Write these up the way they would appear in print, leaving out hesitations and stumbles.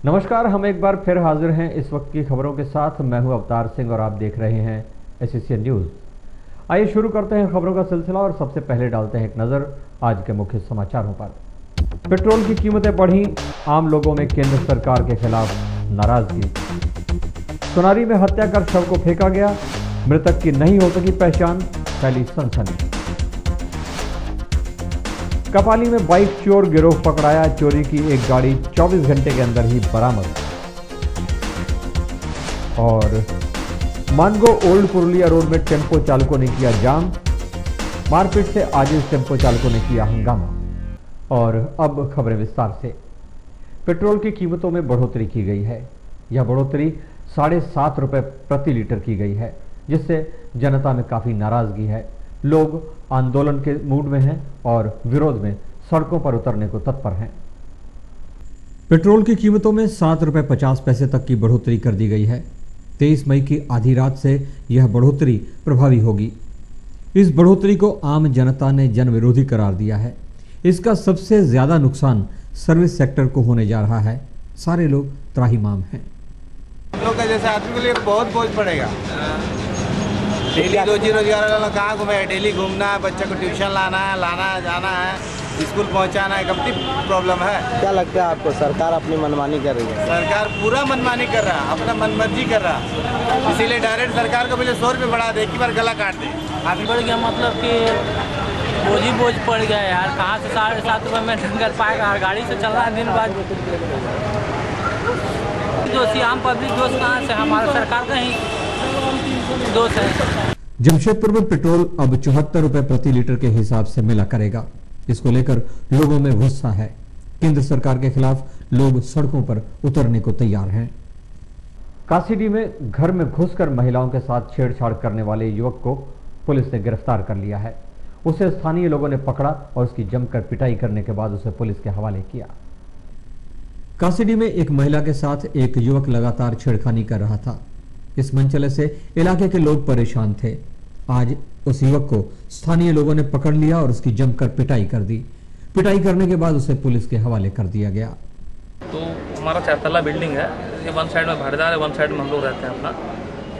नमस्कार, हम एक बार फिर हाजिर हैं इस वक्त की खबरों के साथ। मैं हूं अवतार सिंह और आप देख रहे हैं एसएससी न्यूज़। आइए शुरू करते हैं खबरों का सिलसिला और सबसे पहले डालते हैं एक नज़र आज के मुख्य समाचारों पर। पेट्रोल की कीमतें बढ़ी, आम लोगों में केंद्र सरकार के खिलाफ नाराजगी। सोनारी में हत्या कर शव को फेंका गया, मृतक की नहीं हो सकी पहचान, फैली सनसनी। कपाली में बाइक चोर गिरोह पकड़ाया, चोरी की एक गाड़ी 24 घंटे के अंदर ही बरामद। और मानगो ओल्ड पुरुलिया रोड में टेम्पो चालकों ने किया जाम, मारपीट से आजिज टेम्पो चालकों ने किया हंगामा। और अब खबरें विस्तार से। पेट्रोल की कीमतों में बढ़ोतरी की गई है। यह बढ़ोतरी 7.5 रुपये प्रति लीटर की गई है, जिससे जनता में काफी नाराजगी है। लोग आंदोलन के मूड में हैं और विरोध में सड़कों पर उतरने को तत्पर हैं। पेट्रोल की कीमतों में 7 रुपये 50 पैसे तक की बढ़ोतरी कर दी गई है। 23 मई की आधी रात से यह बढ़ोतरी प्रभावी होगी। इस बढ़ोतरी को आम जनता ने जन विरोधी करार दिया है। इसका सबसे ज्यादा नुकसान सर्विस सेक्टर को होने जा रहा है। सारे लोग त्राहिमाम हैं। लोग का जैसे आदमी के लिए बहुत बोझ पड़ेगा। डेली रोजी रोजगार वाला कहाँ घूमे, डेली घूमना है, बच्चे को ट्यूशन लाना है जाना है, स्कूल पहुंचाना है, कितनी प्रॉब्लम है। क्या लगता है आपको सरकार अपनी मनमानी कर रही है? सरकार पूरा मनमानी कर रहा है, अपना मनमर्जी कर रहा है। इसीलिए डायरेक्ट सरकार को पहले 100 रुपये बढ़ा दे, एक ही बार गला काट दे। आगे बढ़ गया, मतलब कि बोझ पड़ गया यार। कहाँ से 7.5 रुपये में कर पाएगा? गाड़ी से चल रहा है दिन बाद। दोषी आम पब्लिक दोष कहाँ से? हमारा सरकार का ही दोष है। जमशेदपुर में पेट्रोल अब 74 रुपये प्रति लीटर के हिसाब से मिला करेगा। इसको लेकर लोगों में गुस्सा है। केंद्र सरकार के खिलाफ लोग सड़कों पर उतरने को तैयार हैं। कासीडी में घर में घुसकर महिलाओं के साथ छेड़छाड़ करने वाले युवक को पुलिस ने गिरफ्तार कर लिया है। उसे स्थानीय लोगों ने पकड़ा और उसकी जमकर पिटाई करने के बाद उसे पुलिस के हवाले किया। कासीडी में एक महिला के साथ एक युवक लगातार छेड़खानी कर रहा था। इस मंचले से इलाके के लोग परेशान थे। आज उस युवक को स्थानीय लोगों ने पकड़ लिया और उसकी जमकर पिटाई कर दी। पिटाई करने के बाद उसे पुलिस के हवाले कर दिया गया। तो हमारा 4 तल्ला बिल्डिंग है। ये वन साइड में भाड़ेदार है, वन साइड में हम लोग रहते हैं अपना।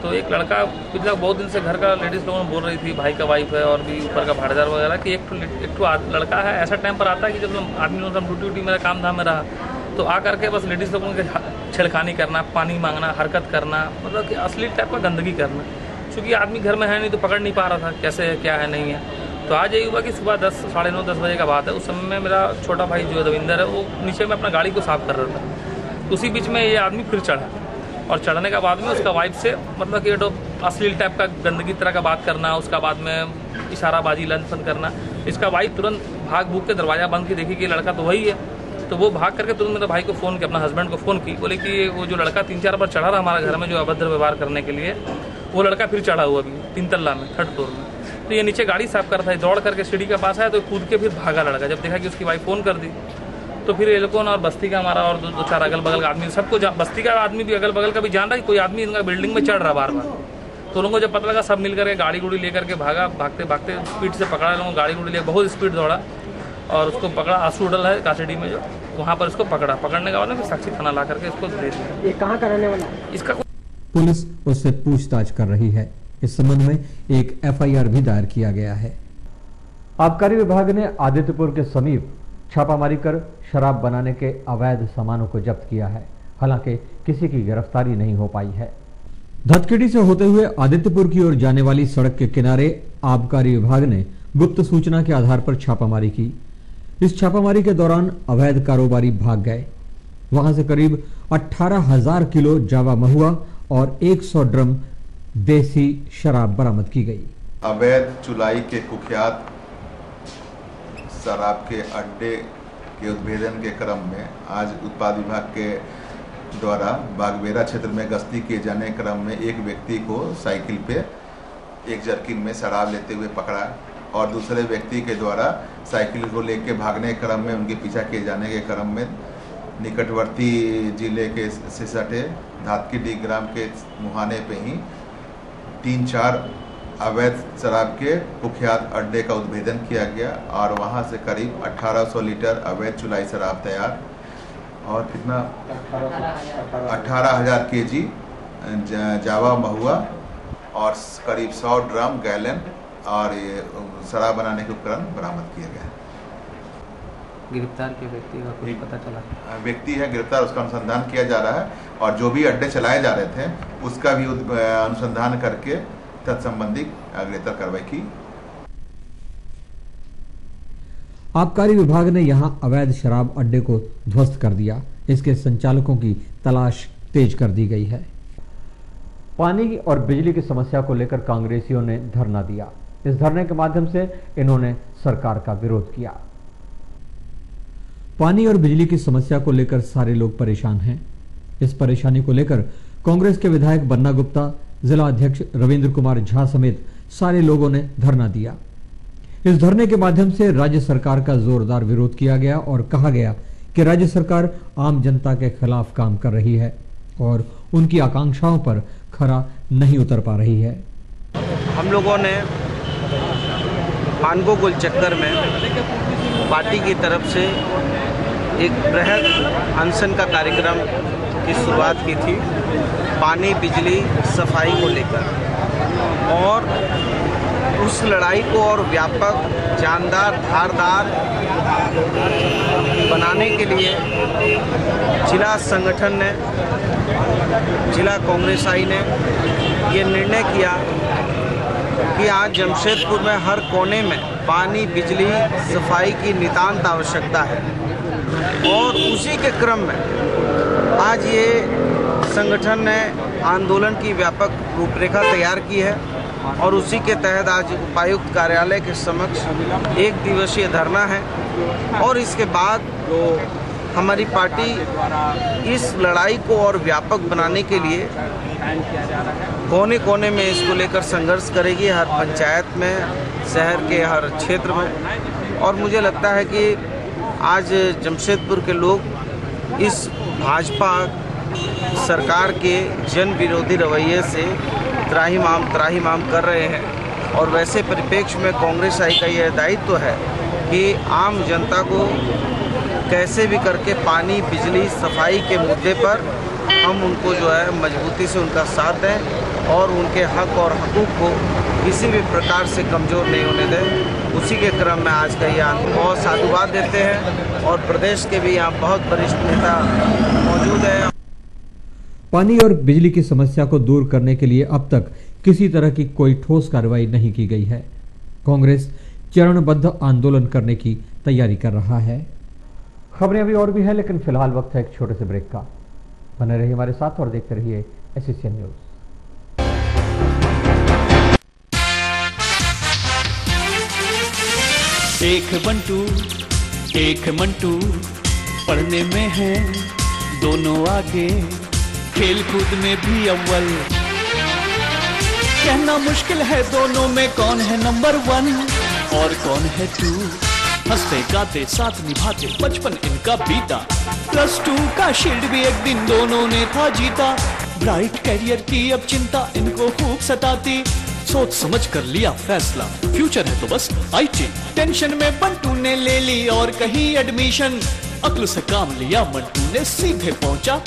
तो एक लड़का पिछला बहुत दिन से घर का लेडीज लोगों ने बोल रही थी, भाई का वाइफ है और भी ऊपर का भाड़ेदार वगैरह, कि एक लड़का है। ऐसा टाइम पर आता है कि जब आदमी लोग ड्यूटी व्यूटी मेरा काम धाम में रहा तो आ करके बस लेडीज लोगों के छेड़खानी करना, पानी मांगना, हरकत करना, मतलब कि असली टाइप का गंदगी करना। क्योंकि आदमी घर में है नहीं तो पकड़ नहीं पा रहा था कैसे है, क्या है, नहीं है। तो आज यही हुआ कि सुबह 10 साढ़े 9 10 बजे का बात है। उस समय में मेरा छोटा भाई जो रविंदर है, वो नीचे में अपना गाड़ी को साफ कर रहा था। उसी बीच में ये आदमी फिर चढ़ा और चढ़ने के बाद में उसका वाइफ से मतलब कि अश्लील टाइप का गंदगी तरह का बात करना, उसका बाद में इशाराबाजी लंचन करना। इसका वाइफ तुरंत भाग भूग के दरवाजा बंद की, देखी कि लड़का तो वही है। तो वो भाग करके तुरंत मेरे भाई को फ़ोन किया, अपना हस्बैंड को फ़ोन की, बोले कि वो जो लड़का 3-4 बार चढ़ा रहा हमारे घर में जो अभद्र व्यवहार करने के लिए, वो लड़का फिर चढ़ा हुआ अभी 3 तल्ला में, 3rd फ्लोर में। तो ये नीचे गाड़ी साफ कर रहा था, दौड़ करके सीढ़ी के पास आया तो कूद के फिर भागा लड़का। जब देखा कि उसकी वाइफ फ़ोन कर दी तो फिर ये लोगों ने और बस्ती का हमारा और 2-4 अगल बगल का आदमी, सबको बस्ती का आदमी भी अगल बगल का भी जान रहा है कि कोई आदमी इनका बिल्डिंग में चढ़ रहा बार बार। तो लोगों को जब पता लगा, सब मिल करके गाड़ी गुड़ी लेकर के भागा, भागते भागते स्पीड से पकड़ा लोगों, गाड़ी गुड़ी ले बहुत स्पीड दौड़ा और उसको पकड़ा। हॉस्पिटल है कासीडी में, जो वहाँ पर इसको पकड़ने के बाद फिर साक्षी थाना ला करके इसको दे दिया। ये कहाँ का रहने वाला? इसका पुलिस उससे पूछताछ कर रही है। इस संबंध में एक एफआईआर भी दायर किया गया है। आबकारी विभाग ने आदित्यपुर के समीप छापामारी कर शराब बनाने के अवैध सामानों को जब्त किया है। हालांकि किसी की गिरफ्तारी नहीं हो पाई है। धतखेड़ी से होते हुए आदित्यपुर की ओर जाने वाली सड़क के किनारे आबकारी विभाग ने गुप्त सूचना के आधार पर छापामारी की। इस छापामारी के दौरान अवैध कारोबारी भाग गए। वहां से करीब 18,000 किलो जावा महुआ और 100 ड्रम देसी शराब बरामद की गई। अवैध चुलाई के कुख्यात शराब के अड्डे के उद्भेदन के क्रम में आज उत्पाद विभाग के द्वारा बागबेरा क्षेत्र में गश्ती किए जाने क्रम में एक व्यक्ति को साइकिल पे एक जर्किन में शराब लेते हुए पकड़ा और दूसरे व्यक्ति के द्वारा साइकिल को लेकर भागने के क्रम में उनके पीछा किए जाने के क्रम में निकटवर्ती जिले के से सटे धातकीडीह ग्राम के मुहाने पे ही 3-4 अवैध शराब के कुख्यात अड्डे का उद्भेदन किया गया और वहां से करीब 1800 लीटर अवैध चुलाई शराब तैयार और कितना 18,000 kg जावा महुआ और करीब 100 ड्रम गैलन और ये शराब बनाने के उपकरण बरामद किए गए। गिरफ्तार के व्यक्ति का कुछ पता चला? व्यक्ति है गिरफ्तार, उसका अनुसंधान किया जा रहा है और जो भी अड्डे चलाए जा रहे थे उसका भी अनुसंधान करके तत्संबंधी अग्रेतर कार्रवाई की। आबकारी विभाग ने यहां अवैध शराब अड्डे को ध्वस्त कर दिया। इसके संचालकों की तलाश तेज कर दी गई है। पानी और बिजली की समस्या को लेकर कांग्रेसियों ने धरना दिया। इस धरने के माध्यम से इन्होंने सरकार का विरोध किया। पानी और बिजली की समस्या को लेकर सारे लोग परेशान हैं। इस परेशानी को लेकर कांग्रेस के विधायक बन्ना गुप्ता, जिला अध्यक्ष रविंद्र कुमार झा समेत सारे लोगों ने धरना दिया। इस धरने के माध्यम से राज्य सरकार का जोरदार विरोध किया गया और कहा गया कि राज्य सरकार आम जनता के खिलाफ काम कर रही है और उनकी आकांक्षाओं पर खरा नहीं उतर पा रही है। हम लोगों ने मानगो गोल चक्कर में पार्टी की तरफ से एक बृहद अनशन का कार्यक्रम की शुरुआत की थी, पानी बिजली सफाई को लेकर, और उस लड़ाई को और व्यापक, जानदार, धारदार बनाने के लिए जिला संगठन ने, जिला कांग्रेस आई ने ये निर्णय किया कि आज जमशेदपुर में हर कोने में पानी बिजली सफाई की नितांत आवश्यकता है। और उसी के क्रम में आज ये संगठन ने आंदोलन की व्यापक रूपरेखा तैयार की है और उसी के तहत आज उपायुक्त कार्यालय के समक्ष 1 दिवसीय धरना है। और इसके बाद हमारी पार्टी इस लड़ाई को और व्यापक बनाने के लिए कोने कोने में इसको लेकर संघर्ष करेगी, हर पंचायत में, शहर के हर क्षेत्र में। और मुझे लगता है कि आज जमशेदपुर के लोग इस भाजपा सरकार के जन विरोधी रवैये से त्राहिमाम कर रहे हैं। और वैसे परिप्रेक्ष्य में कांग्रेस आई का यह दायित्व है कि आम जनता को कैसे भी करके पानी बिजली सफाई के मुद्दे पर हम उनको जो है मजबूती से उनका साथ दें और उनके हक और हकूक़ को किसी भी प्रकार से कमज़ोर नहीं होने दें। उसी के क्रम में आज का ये आंदोलन बहुत साधुवाद देते हैं और प्रदेश के भी यहाँ बहुत वरिष्ठ नेता मौजूद हैं। पानी और बिजली की समस्या को दूर करने के लिए अब तक किसी तरह की कोई ठोस कार्रवाई नहीं की गई है। कांग्रेस चरणबद्ध आंदोलन करने की तैयारी कर रहा है। खबरें अभी और भी है, लेकिन फिलहाल वक्त है एक छोटे से ब्रेक का। बने रहिए हमारे साथ और देखते रहिए एससीएन न्यूज। एक मंटू पढ़ने में है दोनों आगे, खेल कूद में भी अव्वल। कहना मुश्किल है दोनों में कौन है नंबर 1 और कौन है 2। हंसते गाते साथ निभाते बचपन इनका बीता, +2 का शील्ड भी एक दिन दोनों ने था जीता। ब्राइट कैरियर की अब चिंता इनको खूब सताती, सोच समझ कर लिया फैसला, फ्यूचर है तो बस IT। टेंशन में बंटू ने ले ली और कहीं एडमिशन, अक्ल से काम लिया मंटू ने, सीधे पहुंचा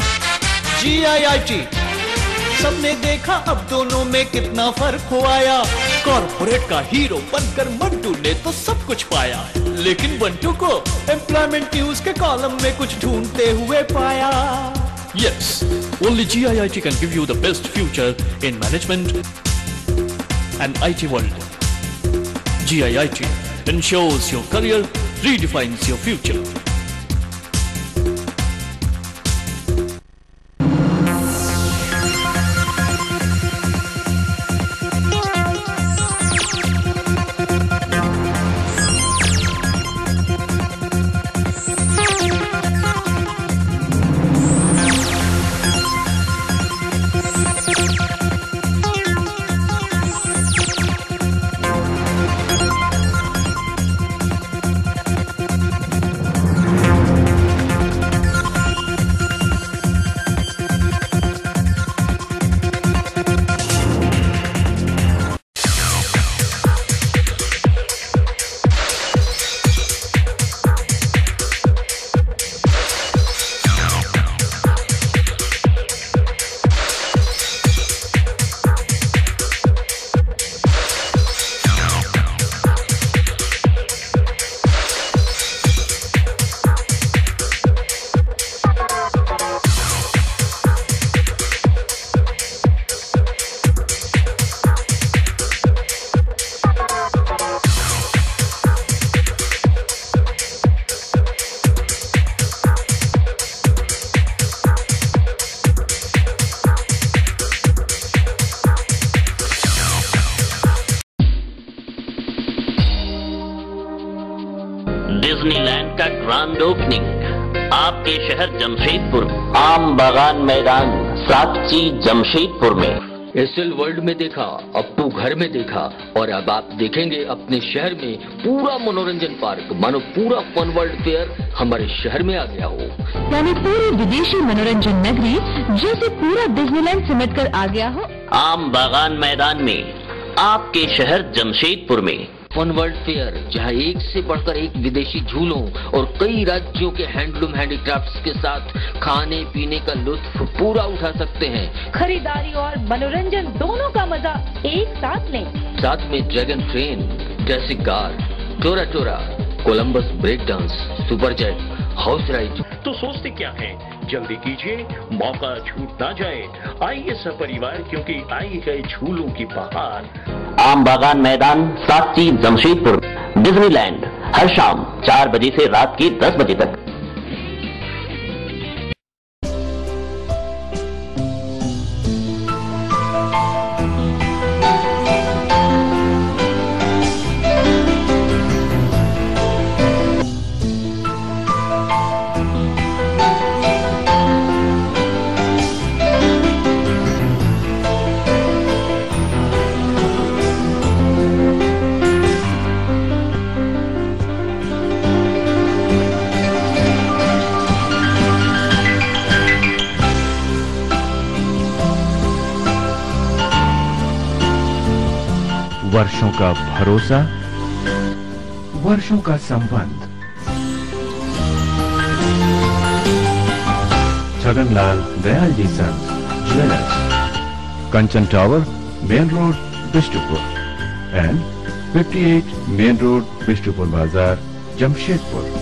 GIIT। सबने देखा अब दोनों में कितना फर्क हो आया, कॉर्पोरेट का हीरो बनकर मंटू ने तो सब कुछ पाया। लेकिन बंटू को एम्प्लॉयमेंट न्यूज के कॉलम में कुछ ढूंढते हुए पाया। Yes, only GIIT can give you the best future in management and IT world. GIIT ensures your career, redefines your future. Grand opening आपके शहर जमशेदपुर, आम बागान मैदान, सातची जमशेदपुर में। एसएल वर्ल्ड में देखा, अप्पू घर में देखा, और अब आप देखेंगे अपने शहर में पूरा मनोरंजन पार्क, मानो पूरा फन वर्ल्ड फेयर हमारे शहर में आ गया हो। यानी पूरी विदेशी मनोरंजन नगरी जैसे पूरा डिज्नीलैंड सिमट कर आ गया हो। आम बागान मैदान में आपके शहर जमशेदपुर में फन वर्ल्ड फेयर, जहां एक से बढ़कर एक विदेशी झूलों और कई राज्यों के हैंडलूम हैंडीक्राफ्ट्स के साथ खाने पीने का लुत्फ पूरा उठा सकते हैं। खरीदारी और मनोरंजन दोनों का मजा एक साथ लें। साथ में ड्रैगन ट्रेन, ड्रेसिक car, Tora Tora, Columbus break dance, super jet, house ride. तो सोचते क्या हैं? जल्दी कीजिए, मौका छूट ना जाए। आइए सपरिवार, क्योंकि आई है झूलों की बहार। आम बागान मैदान, सातची जमशेदपुर, डिज्नीलैंड, हर शाम 4 बजे से रात के 10 बजे तक। वर्षों का भरोसा, वर्षों का संबंध। Chhaganlal Dayal ji sons jewellers, Kanchan tower, main road, Bistupur, and 58 main road, Bistupur बाजार, जमशेदपुर।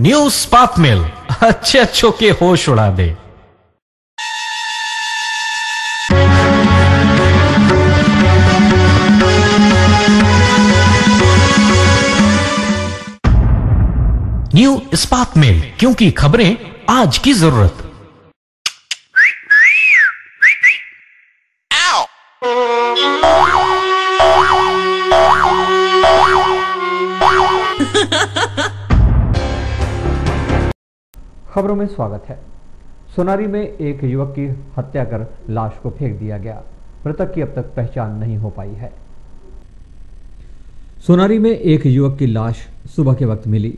न्यू स्पार्क मिल, अच्छे अच्छों के होश उड़ा दे। न्यू स्पार्क मिल, क्योंकि खबरें आज की जरूरत। खबरों में स्वागत है। सोनारी में एक युवक की हत्या कर लाश को फेंक दिया गया। मृतक की अब तक पहचान नहीं हो पाई है। सोनारी में एक युवक की लाश सुबह के वक्त मिली।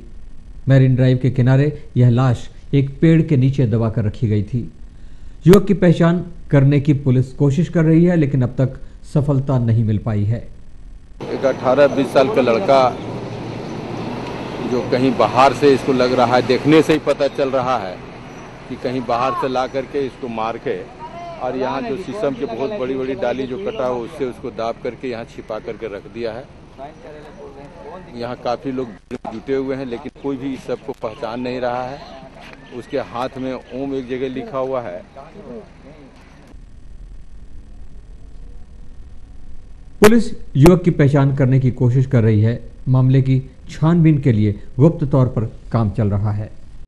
मैरिन ड्राइव के किनारे यह लाश एक पेड़ के नीचे दबा कर रखी गई थी। युवक की पहचान करने की पुलिस कोशिश कर रही है, लेकिन अब तक सफलता नहीं मिल पाई है। एक 18-20 साल का लड़का जो कहीं बाहर से, इसको लग रहा है, देखने से ही पता चल रहा है कि कहीं बाहर से ला करके इसको मार के, और यहाँ जो शीशम की बहुत बड़ी बड़ी डाली जो कटा हो उससे उसको दाब करके यहाँ छिपा करके रख दिया है। यहाँ काफ़ी लोग जुटे हुए हैं, लेकिन कोई भी इस सबको पहचान नहीं रहा है। उसके हाथ में ओम एक जगह लिखा हुआ है। पुलिस युवक की पहचान करने की कोशिश कर रही है। मामले की छानबीन के लिए गुप्त तौर पर काम चल रहा है।